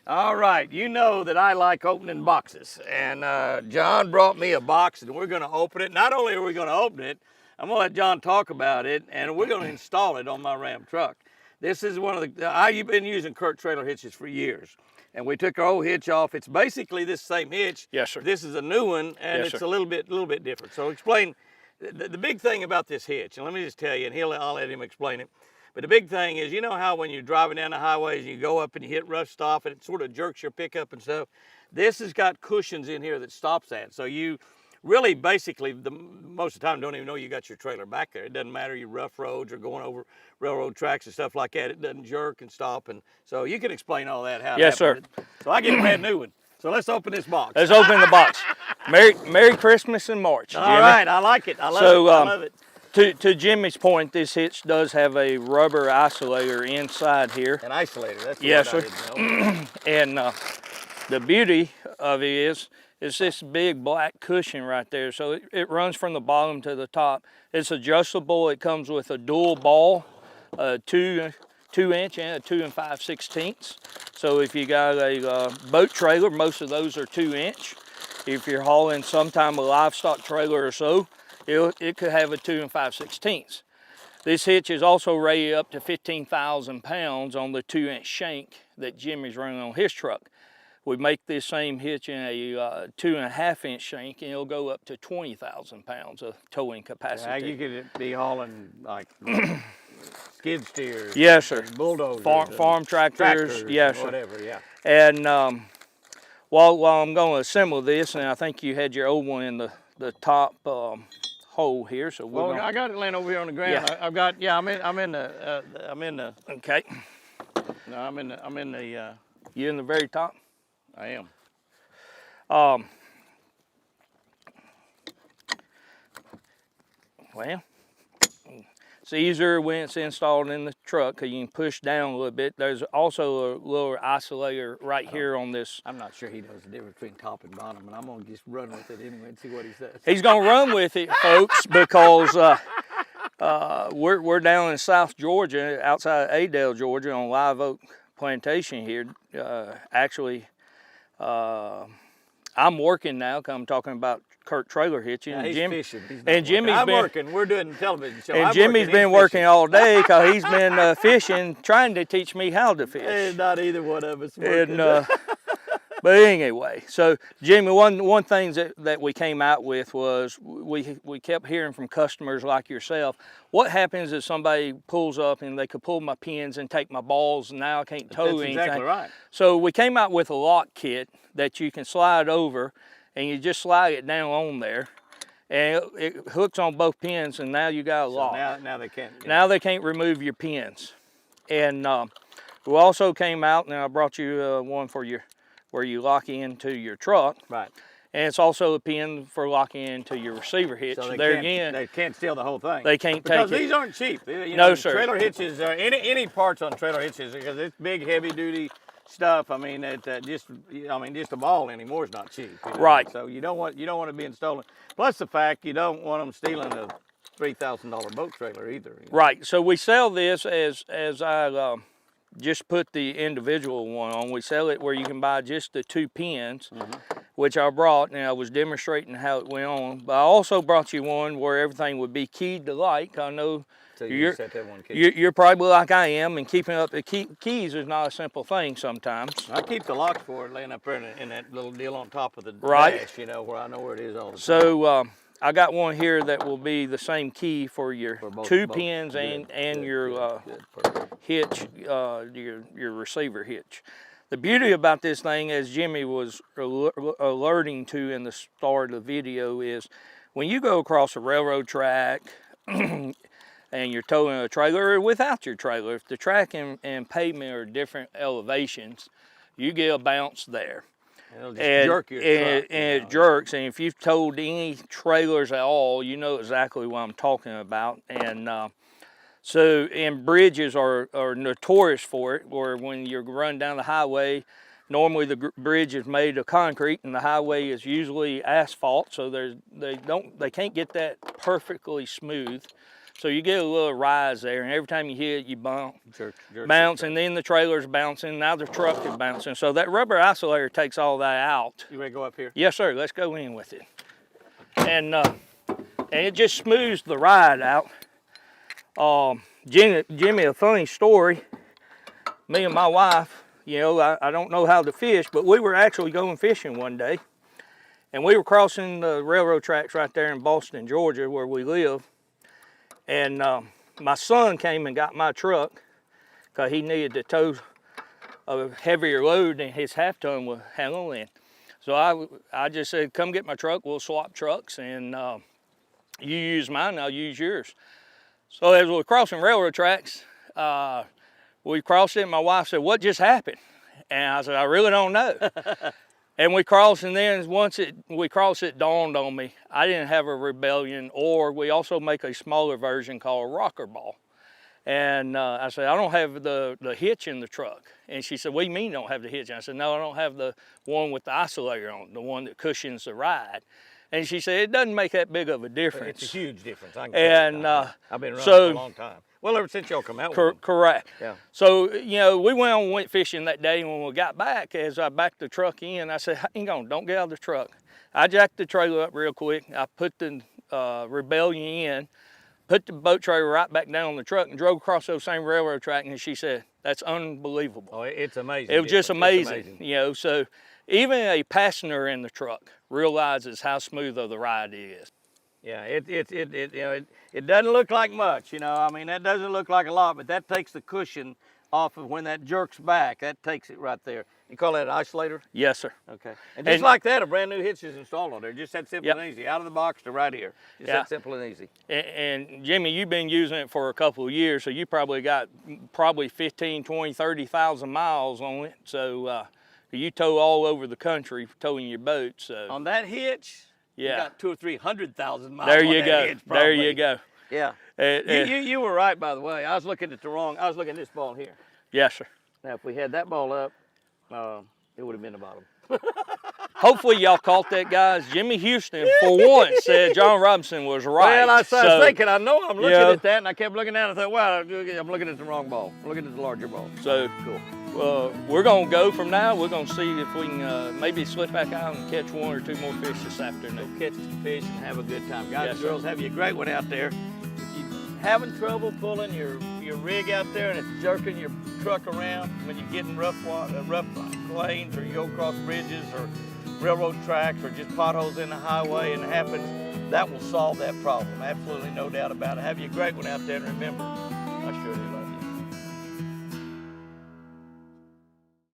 All right, you know that I like opening boxes, and John brought me a box, and we're going to open it. Not only are we going to open it, I'm going to let John talk about it, and we're going to install it on my Ram truck. This is one of the, I've been using Kurt trailer hitches for years, and we took our old hitch off. It's basically this same hitch. Yes, sir. This is a new one, and Yes, it's sir. a little bit different. So explain the big thing about this hitch, and let me just tell you, and I'll let him explain it. But the big thing is, you know how when you're driving down the highways and you go up and you hit rough stop and it sort of jerks your pickup and stuff? This has got cushions in here that stops that. So you really basically, most of the time, don't even know you got your trailer back there. It doesn't matter, you rough roads or going over railroad tracks and stuff like that. It doesn't jerk and stop. And so you can explain all that. How Yes, sir. So I get a brand new one. So let's open this box. Let's open the box. Merry Christmas and March, Jimmy. All right, I like it. I love it. I love it. To Jimmy's point, this hitch does have a rubber isolator inside here. An isolator, that's the yes, word sir. I didn't know. And the beauty of it is this big black cushion right there. So it runs from the bottom to the top. It's adjustable. It comes with a dual ball, 2 inch and a 2 5/16. So if you got a boat trailer, most of those are 2 inch. If you're hauling sometime a livestock trailer or so, it could have a 2 5/16. This hitch is also rated up to 15,000 pounds on the 2 inch shank that Jimmy's running on his truck. We make this same hitch in a 2 1/2 inch shank, and it'll go up to 20,000 pounds of towing capacity. Yeah, you could be hauling like skid steers. Yes, sir. Bulldozers. Farm tractors. Yes, sir. Whatever, yeah. And while I'm going to assemble this, and I think you had your old one in the top hole here, so well, I got it laying over here on the ground. Yeah. I've got, yeah, I'm in the. Okay. No, I'm in the. You in the very top? I am. Well, it's easier when it's installed in the truck because you can push down a little bit. There's also a little isolator right here on this. I'm not sure he knows the difference between top and bottom, but I'm gonna just run with it anyway and see what he says. He's gonna run with it, folks, because we're down in South Georgia, outside Adel, Georgia, on Live Oak Plantation here. Actually, I'm working now because I'm talking about Kurt trailer hitching. Yeah, he's fishing. He's and Jimmy's I'm working. We're doing a television show. And Jimmy's been working all day because he's been fishing, trying to teach me how to fish. And not either one of us working. And, but anyway, so Jimmy, one thing that we came out with was we kept hearing from customers like yourself, what happens if somebody pulls up and they could pull my pins and take my balls and now I can't tow anything. That's exactly right. So we came out with a lock kit that you can slide over and you just slide it down on there and it hooks on both pins and now you got a lock. Now they can't. Now they can't remove your pins. And we also came out and I brought you one for where you lock into your truck. Right. And it's also a pin for locking into your receiver hitch. So they can't steal the whole thing. They can't because take it. These aren't cheap. You No, know, sir. Trailer hitches, any parts on trailer hitches, because it's big, heavy duty stuff. I mean, just a ball anymore is not cheap. You know? Right. So you don't want it being stolen. Plus the fact you don't want them stealing a $3,000 boat trailer either. You know? Right. So we sell this as I just put the individual one on. We sell it where you can buy just the 2 pins, which I brought, and I was demonstrating how it went on. But I also brought you one where everything would be keyed to light. I know so you're probably like I am, and keeping up the keys is not a simple thing sometimes. I keep the locks for it laying up there in that little deal on top of the right. dash, you know, where I know where it is all the time. So I got one here that will be the same key for your two pins and your hitch, your receiver hitch. The beauty about this thing, as Jimmy was alerting to in the start of the video, is when you go across a railroad track and you're towing a trailer or without your trailer, if the track and pavement are different elevations, you get a bounce there. It'll just jerk your truck, and it jerks, and if you've towed any trailers at all, you know exactly what I'm talking about. And and bridges are notorious for it, where when you're running down the highway, normally the bridge is made of concrete and the highway is usually asphalt, so they can't get that perfectly smooth. So you get a little rise there, and every time you hit, you bounce, Jerk and then the trailer's bouncing, now the truck is bouncing. So that rubber isolator takes all that out. You ready to go up here? Yes, sir, let's go in with it. And it just smooths the ride out. Jimmy, a funny story. Me and my wife, you know, I don't know how to fish, but we were actually going fishing one day. And we were crossing the railroad tracks right there in Boston, Georgia, where we live. And my son came and got my truck because he needed to tow a heavier load than his half ton would handle. And so I just said, come get my truck, we'll swap trucks, and you use mine, I'll use yours. So as we were crossing railroad tracks, we crossed it, and my wife said, what just happened? And I said, I really don't know. And we crossed, and then once we crossed, it dawned on me, I didn't have a Rebellion, or we also make a smaller version called RockerBall. And I said, I don't have the hitch in the truck. And she said, what do you mean you don't have the hitch? And I said, no, I don't have the one with the isolator on, the one that cushions the ride. And she said, it doesn't make that big of a difference. It's a huge difference. I can tell you. I've been running for a long time. Well, ever since y'all come out with them. Correct. Yeah. So, you know, we went fishing that day, and when we got back, as I backed the truck in, I said, hang on, don't get out of the truck. I jacked the trailer up real quick. I put the Rebellion in, put the boat trailer right back down on the truck, and drove across those same railroad track, and she said, that's unbelievable. Oh, it's amazing. It was just amazing, you know, so even a passenger in the truck realizes how smooth of the ride it is. Yeah, it doesn't look like much, you know. I mean, that doesn't look like a lot, but that takes the cushion off of when that jerks back. That takes it right there. You call that an isolator? Yes, sir. Okay. And just like that, a brand new hitch is installed on there. Just that simple and easy. Out of the box to right here. Just that simple and easy. And Jimmy, you've been using it for a couple of years, so you probably got 15, 20, 30,000 miles on it. So you tow all over the country towing your boat. So on that hitch, you got 200,000 or 300,000 miles. There you go. Hitch, there you go. Yeah. You were right, by the way. I was looking at this ball here. Yes, sir. Now, if we had that ball up, it would have been the bottom. Hopefully y'all caught that, guys. Jimmy Houston, for once, said John Robinson was right. Well, I was thinking, I know I'm looking at that, and I kept looking at it, and I thought, wow, I'm looking at the wrong ball. I'm looking at the larger ball. So cool. We're going to go from now. We're going to see if we can maybe slip back out and catch 1 or 2 more fish this afternoon. Go catch some fish and have a good time. Guys and girls, have you a great one out there. If you're having trouble pulling your rig out there and it's jerking your truck around when you're getting rough lanes, or you go across bridges or railroad tracks or just potholes in the highway and it happens, that will solve that problem. Absolutely no doubt about it. Have you a great one out there, and remember, I surely love you.